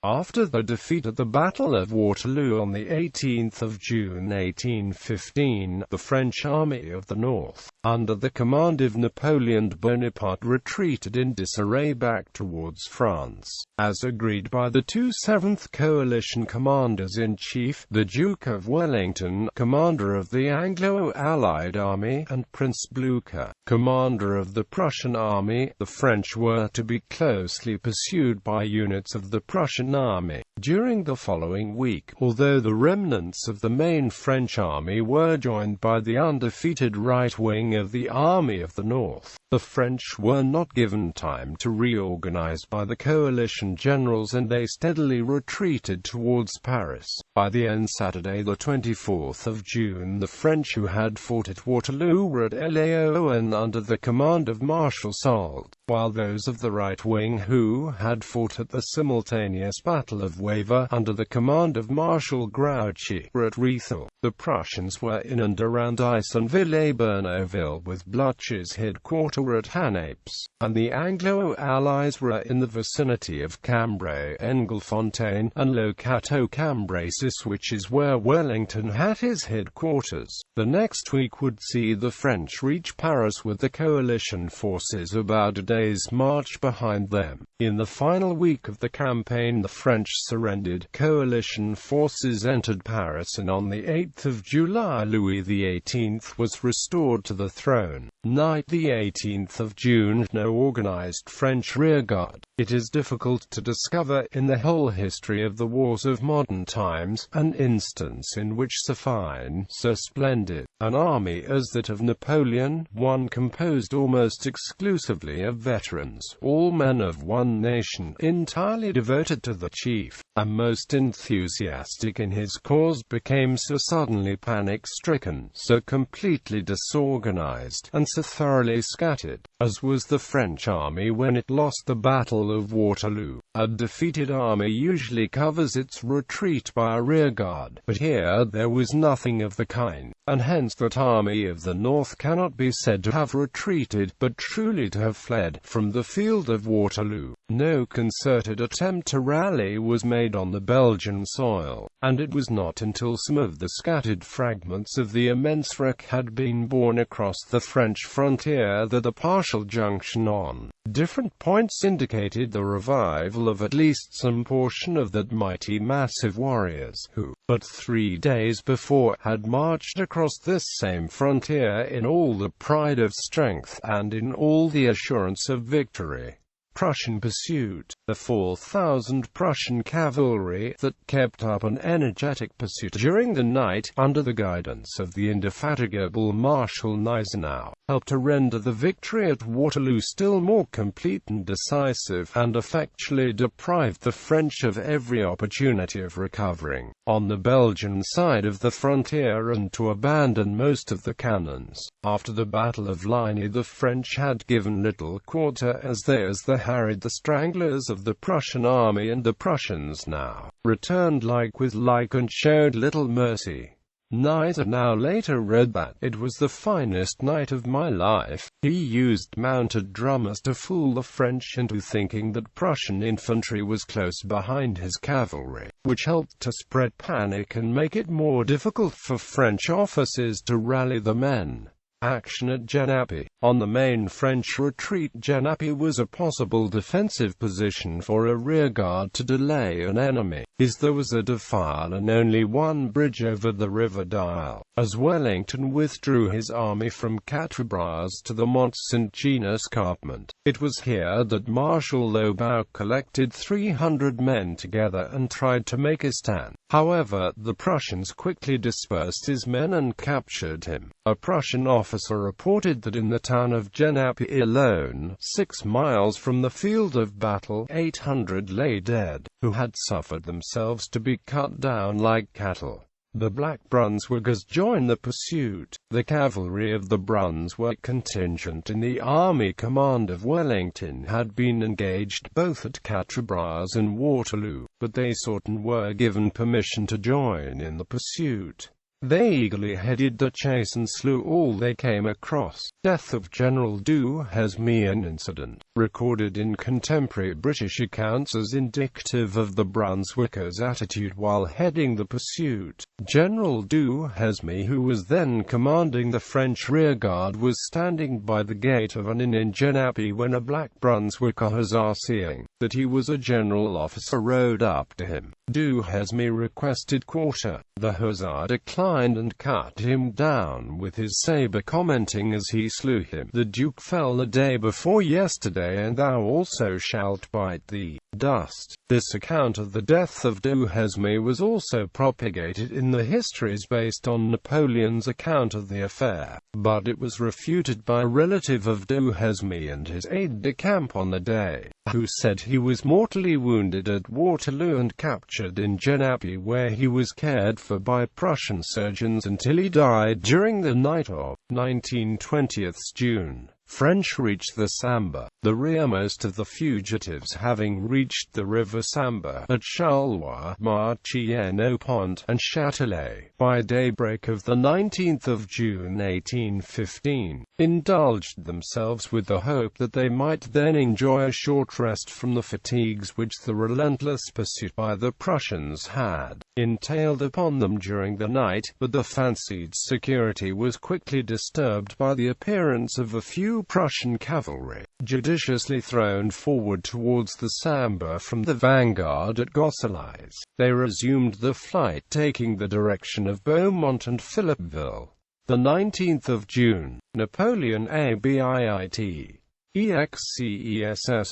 After the defeat at the Battle of Waterloo on 18 June 1815, the French Army of the North, under the command of Napoleon Bonaparte, retreated in disarray back towards France. As agreed by the two 7th Coalition Commanders-in-Chief, the Duke of Wellington, commander of the Anglo-allied army, and Prince Blücher, commander of the Prussian army, the French were to be closely pursued by units of the Prussian army. During the following week, although the remnants of the main French army were joined by the undefeated right wing of the Army of the North, the French were not given time to reorganize by the coalition generals, and they steadily retreated towards Paris. By the end Saturday the 24th of June, the French who had fought at Waterloo were at Laon under the command of Marshal Soult, while those of the right wing who had fought at the simultaneous Battle of Wavre under the command of Marshal Grouchy were at Rethel. The Prussians were in and around Issonville-Berneville, with Blücher's headquarters at Hannapes, and the Anglo-allies were in the vicinity of Cambrai, Engelfontaine, and Le Cateau-Cambrésis, which is where Wellington had his headquarters. The next week would see the French reach Paris with the coalition forces about a day's march behind them. In the final week of the campaign the French surrendered. Coalition forces entered Paris, and on the 8th of July Louis XVIII was restored to the throne. Night the 18th of June, no organized French rearguard. It is difficult to discover in the whole history of the wars of modern times an instance in which so fine, so splendid an army as that of Napoleon, one composed almost exclusively of veterans, all men of one nation, entirely devoted to the chief, and most enthusiastic in his cause, became so suddenly panic-stricken, so completely disorganized, and so thoroughly scattered, as was the French army when it lost the Battle of Waterloo. A defeated army usually covers its retreat by a rearguard, but here there was nothing of the kind, and hence that Army of the North cannot be said to have retreated, but truly to have fled, from the field of Waterloo. No concerted attempt to rally was made on the Belgian soil, and it was not until some of the scattered fragments of the immense wreck had been borne across the French frontier that a partial junction on different points indicated the revival of at least some portion of that mighty mass of warriors who, but 3 days before, had marched across this same frontier in all the pride of strength and in all the assurance of victory. Prussian pursuit. The 4,000 Prussian cavalry that kept up an energetic pursuit during the night, under the guidance of the indefatigable Marshal Gneisenau, helped to render the victory at Waterloo still more complete and decisive, and effectually deprived the French of every opportunity of recovering on the Belgian side of the frontier and to abandon most of the cannons. After the Battle of Ligny the French had given little quarter as they harried the stranglers of the Prussian army, and the Prussians now returned like with like and showed little mercy. Gneisenau later read that, "It was the finest night of my life." He used mounted drummers to fool the French into thinking that Prussian infantry was close behind his cavalry, which helped to spread panic and make it more difficult for French officers to rally the men. Action at Genappe. On the main French retreat, Genappe was a possible defensive position for a rearguard to delay an enemy, as there was a defile and only one bridge over the river Dyle. As Wellington withdrew his army from Quatre-Bras to the Mont Saint-Jean escarpment, it was here that Marshal Lobau collected 300 men together and tried to make a stand. However, the Prussians quickly dispersed his men and captured him. A Prussian officer reported that in the town of Genappe alone, 6 miles from the field of battle, 800 lay dead, who had suffered themselves to be cut down like cattle. The Black Brunswickers joined the pursuit. The cavalry of the Brunswick contingent in the army command of Wellington had been engaged both at Quatre-Bras and Waterloo, but they sought and were given permission to join in the pursuit. They eagerly headed the chase and slew all they came across. Death of General Duhesme. An incident, recorded in contemporary British accounts as indicative of the Brunswickers' attitude while heading the pursuit. General Duhesme, who was then commanding the French rearguard, was standing by the gate of an inn in Genappe when a black Brunswicker hussar, seeing that he was a general officer, rode up to him. Duhesme requested quarter. The hussar declined and cut him down with his sabre, commenting as he slew him, "The Duke fell the day before yesterday, and thou also shalt bite the dust." This account of the death of Duhesme was also propagated in the histories based on Napoleon's account of the affair, but it was refuted by a relative of Duhesme and his aide-de-camp on the day, who said he was mortally wounded at Waterloo and captured in Genappe, where he was cared for by Prussian surgeons until he died during the night of 19/20 June. French reached the Sambre, the rearmost of the fugitives having reached the river Sambre at Charleroi, Marchiennes-au-Pont, and Châtelet, by daybreak of the 19th of June 1815, indulged themselves with the hope that they might then enjoy a short rest from the fatigues which the relentless pursuit by the Prussians had entailed upon them during the night, but the fancied security was quickly disturbed by the appearance of a few Prussian cavalry, judiciously thrown forward towards the Sambre from the vanguard at Gosselies. They resumed the flight, taking the direction of Beaumont and Philippeville. The 19th of June, Napoleon ABIIT, EXCESSIT,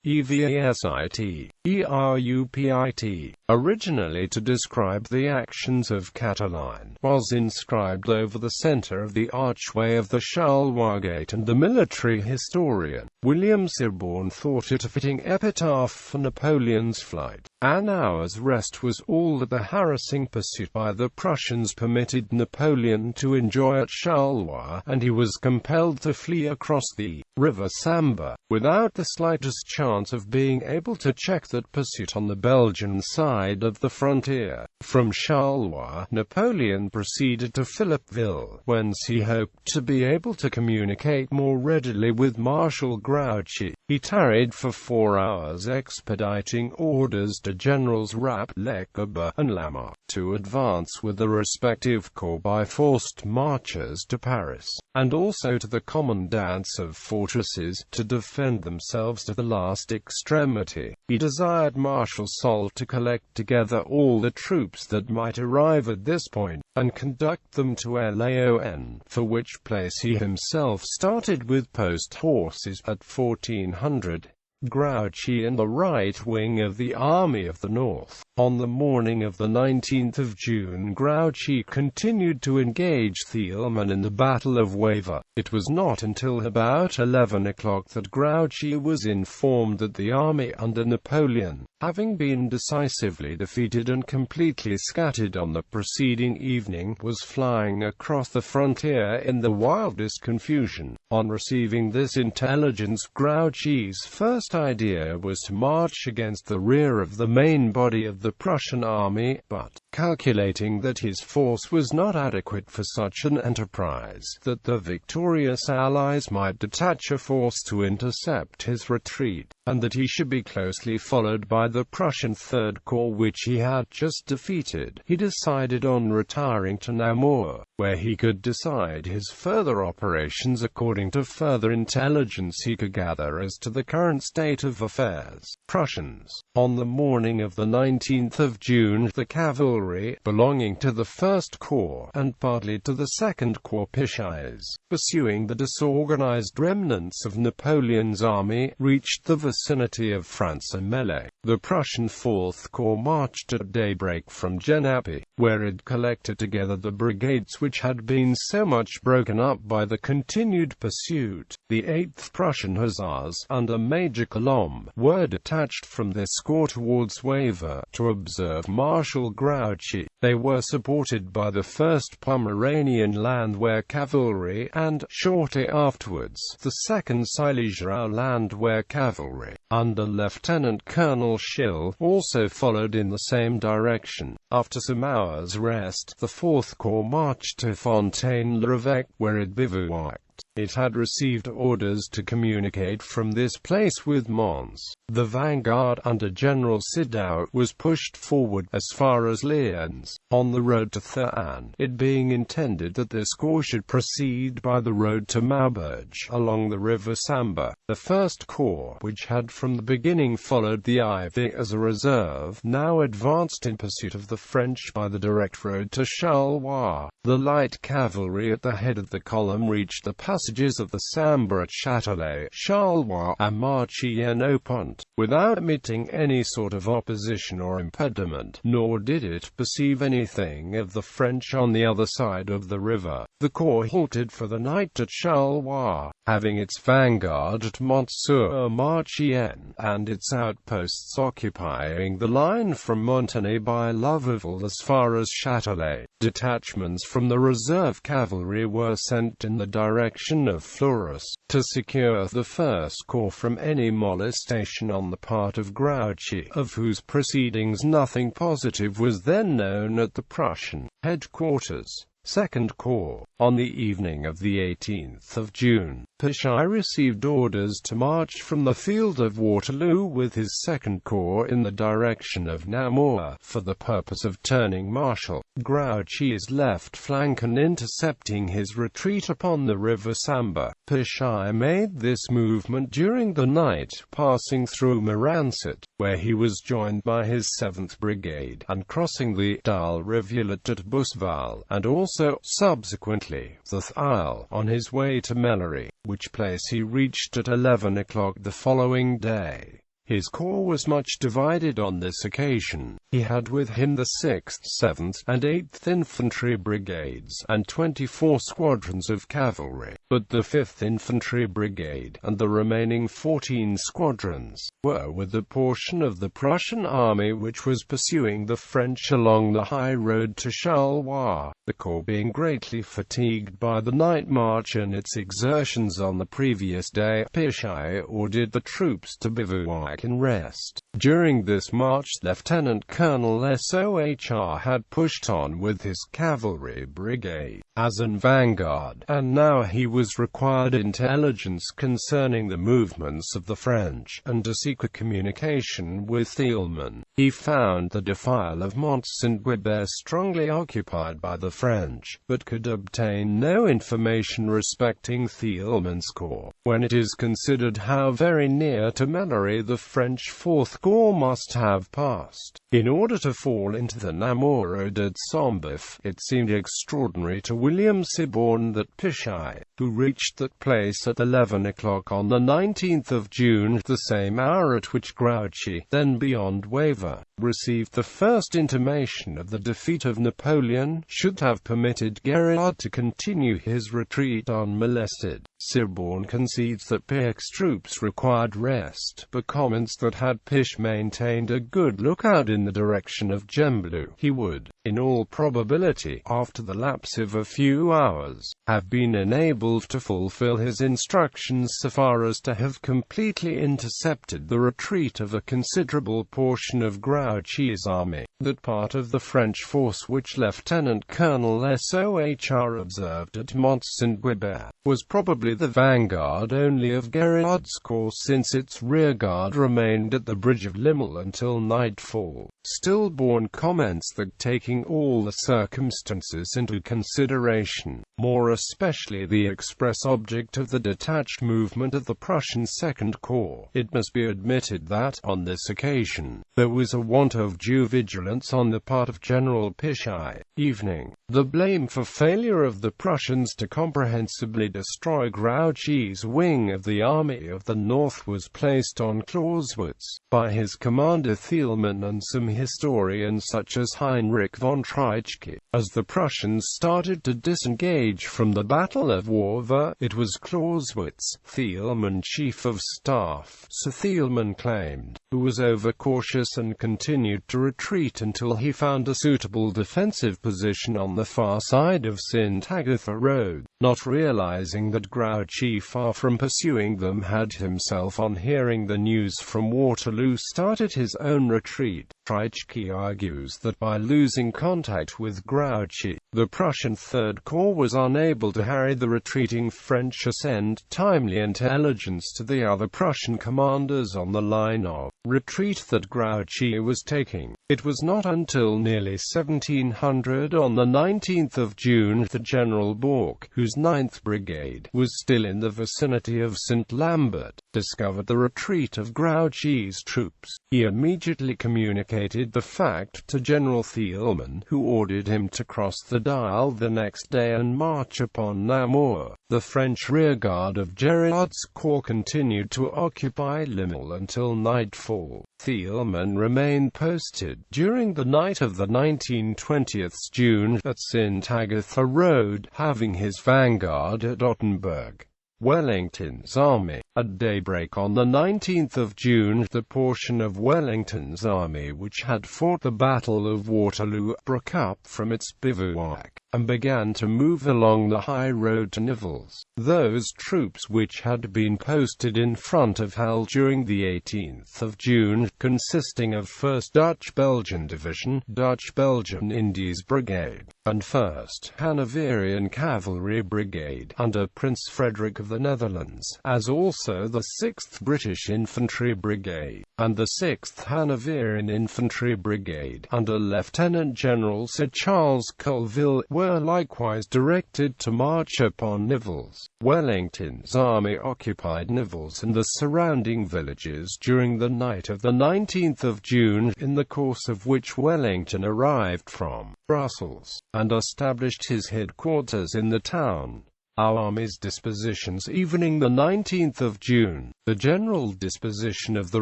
EVASIT, ERUPIT, originally to describe the actions of Catiline, was inscribed over the center of the archway of the Charleroi gate, and the military historian William Sirborne thought it a fitting epitaph for Napoleon's flight. An hour's rest was all that the harassing pursuit by the Prussians permitted Napoleon to enjoy at Charleroi, and he was compelled to flee across the river Sambre, without the slightest chance of being able to check that pursuit on the Belgian side of the frontier. From Charleroi, Napoleon proceeded to Philippeville, whence he hoped to be able to communicate more readily with Marshal Grouchy. He tarried for 4 hours, expediting orders to Generals Rapp, Lecourbe, and Lamarck to advance with the respective corps by forced marches to Paris, and also to the commandants of fortresses, to defend themselves to the last extremity. He desired Marshal Soult to collect together all the troops that might arrive at this point, and conduct them to Laon, for which place he himself started with post horses at 1400. Grouchy in the right wing of the Army of the North. On the morning of the 19th of June, Grouchy continued to engage Thielmann in the Battle of Wavre. It was not until about 11 o'clock that Grouchy was informed that the army under Napoleon, having been decisively defeated and completely scattered on the preceding evening, was flying across the frontier in the wildest confusion. On receiving this intelligence, Grouchy's first idea was to march against the rear of the main body of the Prussian army, but, calculating that his force was not adequate for such an enterprise, that the victorious Allies might detach a force to intercept his retreat, and that he should be closely followed by the Prussian Third Corps which he had just defeated, he decided on retiring to Namur, where he could decide his further operations according to further intelligence he could gather as to the current state of affairs. Prussians. On the morning of the 19th of June, the cavalry, belonging to the First Corps, and partly to the Second Corps Pichais, pursuing the disorganized remnants of Napoleon's army, reached the vicinity of France.As. The Prussian Fourth Corps marched at daybreak from Genappe, where it collected together the brigades which had been so much broken up by the continued pursuit. The 8th Prussian Hussars, under Major Colomb, were detached from this corps towards Wavre, to observe Marshal Grouchy. They were supported by the 1st Pomeranian Landwehr Cavalry and, shortly afterwards, the 2nd Silesia Landwehr Cavalry, under Lieutenant Colonel Schill, also followed in the same direction. After some hours' rest, the 4th Corps marched to Fontaine-l'Évêque, where it bivouacked. It had received orders to communicate from this place with Mons. The vanguard under General Sidout was pushed forward as far as Lyons, on the road to Thuan, it being intended that this corps should proceed by the road to Maubeuge, along the river Sambre. The 1st Corps, which had from the beginning followed the Ivy as a reserve, now advanced in pursuit of the French by the direct road to Charleroi. The light cavalry at the head of the column reached the passages of the Sambre at Châtelet, Charleroi, and Marchiennes-au-Pont, without meeting any sort of opposition or impediment, nor did it perceive anything of the French on the other side of the river. The corps halted for the night at Charleroi, having its vanguard at Mont-sur-Marchiennes, and its outposts occupying the line from Montenay-by-Louveville as far as Châtelet. Detachments from the reserve cavalry were sent in the direction of Fleurus, to secure the 1st Corps from any molestation on the part of Grouchy, of whose proceedings nothing positive was then known at the Prussian headquarters. 2nd Corps. On the evening of the 18th of June, Blücher received orders to march from the field of Waterloo with his 2nd Corps in the direction of Namur, for the purpose of turning Marshal Grouchy's left flank and intercepting his retreat upon the river Sambre. Blücher made this movement during the night, passing through Morancet, where he was joined by his 7th Brigade, and crossing the Dal rivulet at Busval, and also, subsequently, the Thyle, on his way to Mellery, which place he reached at 11 o'clock the following day. His corps was much divided on this occasion. He had with him the 6th, 7th, and 8th Infantry Brigades, and 24 squadrons of cavalry, but the 5th Infantry Brigade, and the remaining 14 squadrons, were with the portion of the Prussian army which was pursuing the French along the high road to Charleroi, the corps being greatly fatigued by the night march and its exertions on the previous day. Blücher ordered the troops to bivouac and rest. During this march, Lieutenant Colonel Soult had pushed on with his cavalry brigade as an vanguard, and now he was required intelligence concerning the movements of the French, and to seek a communication with Thielman. He found the defile of Mont-Saint-Guibert strongly occupied by the French, but could obtain no information respecting Thielman's corps, when it is considered how very near to Mellery the French 4th Corps must have passed. In order to fall into the Namur road at Sombeuf, it seemed extraordinary to William Siborne that Blücher, who reached that place at 11 o'clock on the 19th of June, the same hour at which Grouchy, then beyond Wavre, received the first intimation of the defeat of Napoleon, should have permitted Gérard to continue his retreat unmolested. Siborne concedes that Blücher's troops required rest, but comments that had Blücher maintained a good lookout in the direction of Gembloux, he would, in all probability, after the lapse of a few hours, have been enabled to fulfill his instructions so far as to have completely intercepted the retreat of a considerable portion of Grouchy's army. That part of the French force which Lieutenant Colonel Soult observed at Mont-Saint-Guibert was probably the vanguard only of Gérard's corps, since its rearguard remained at the bridge of Limel until nightfall. Stillborn comments that, taking all the circumstances into consideration, more especially the express object of the detached movement of the Prussian 2nd Corps, it must be admitted that, on this occasion, there was a want of due vigilance on the part of General Blücher. Evening. The blame for failure of the Prussians to comprehensively destroy Grouchy's wing of the Army of the North was placed on Clausewitz by his commander Thielmann and some historians such as Heinrich von Treitschke. As the Prussians started to disengage from the Battle of Wavre, it was Clausewitz, Thielmann chief of staff, Sir Thielmann claimed, who was overcautious and continued to retreat until he found a suitable defensive position on the far side of St. Agatha Road, not realizing that Grouchy, far from pursuing them, had himself, on hearing the news from Waterloo, started his own retreat. Treitschke argues that by losing contact with Grouchy, the Prussian Third Corps was unable to harry the retreating French or send timely intelligence to the other Prussian commanders on the line of retreat that Grouchy was taking. It was not until nearly 1700, on the 19th of June, that General Bourke, whose 9th Brigade was still in the vicinity of St. Lambert, discovered the retreat of Grouchy's troops. He immediately communicated the fact to General Thielmann, who ordered him to cross the Dial the next day and march upon Namur. The French rearguard of Gérard's corps continued to occupy Limel until nightfall. Thielmann remained posted during the night of the 19-20th June at St. Agatha Road, having his vanguard at Ottenburg. Wellington's army. At daybreak on the 19th of June, the portion of Wellington's army which had fought the Battle of Waterloo broke up from its bivouac and began to move along the high road to Nivelles. Those troops which had been posted in front of Hull during the 18th of June, consisting of 1st Dutch-Belgian Division, Dutch-Belgian Indies Brigade, and 1st Hanoverian Cavalry Brigade, under Prince Frederick of the Netherlands, as also the 6th British Infantry Brigade, and the 6th Hanoverian Infantry Brigade, under Lieutenant General Sir Charles Colville, were likewise directed to march upon Nivelles. Wellington's army occupied Nivelles and the surrounding villages during the night of the 19th of June, in the course of which Wellington arrived from Brussels, and established his headquarters in the town. Our army's dispositions. Evening the 19th of June. The general disposition of the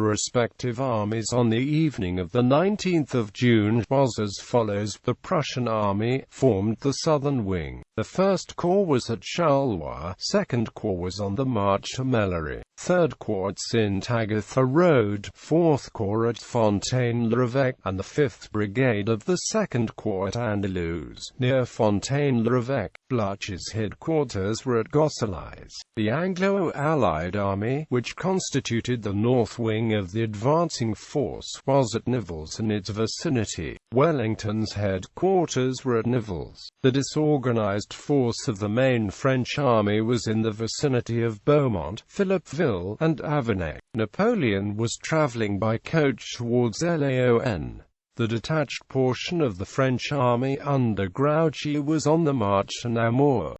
respective armies on the evening of the 19th of June was as follows. The Prussian army formed the southern wing. The 1st Corps was at Charleroi, 2nd Corps was on the march to Melleray, 3rd Corps at St. Agatha Road, 4th Corps at Fontaine-l'Évêque, and the 5th Brigade of the 2nd Corps at Andalouse, near Fontaine-l'Évêque. Blücher's headquarters were at Gosselies. The Anglo-allied army, which constituted the north wing of the advancing force, was at Nivelles and its vicinity. Wellington's headquarters were at Nivelles. The disorganized force of the main French army was in the vicinity of Beaumont, Philippeville, and Avonay. Napoleon was traveling by coach towards Laon. The detached portion of the French army under Grouchy was on the march to Namur.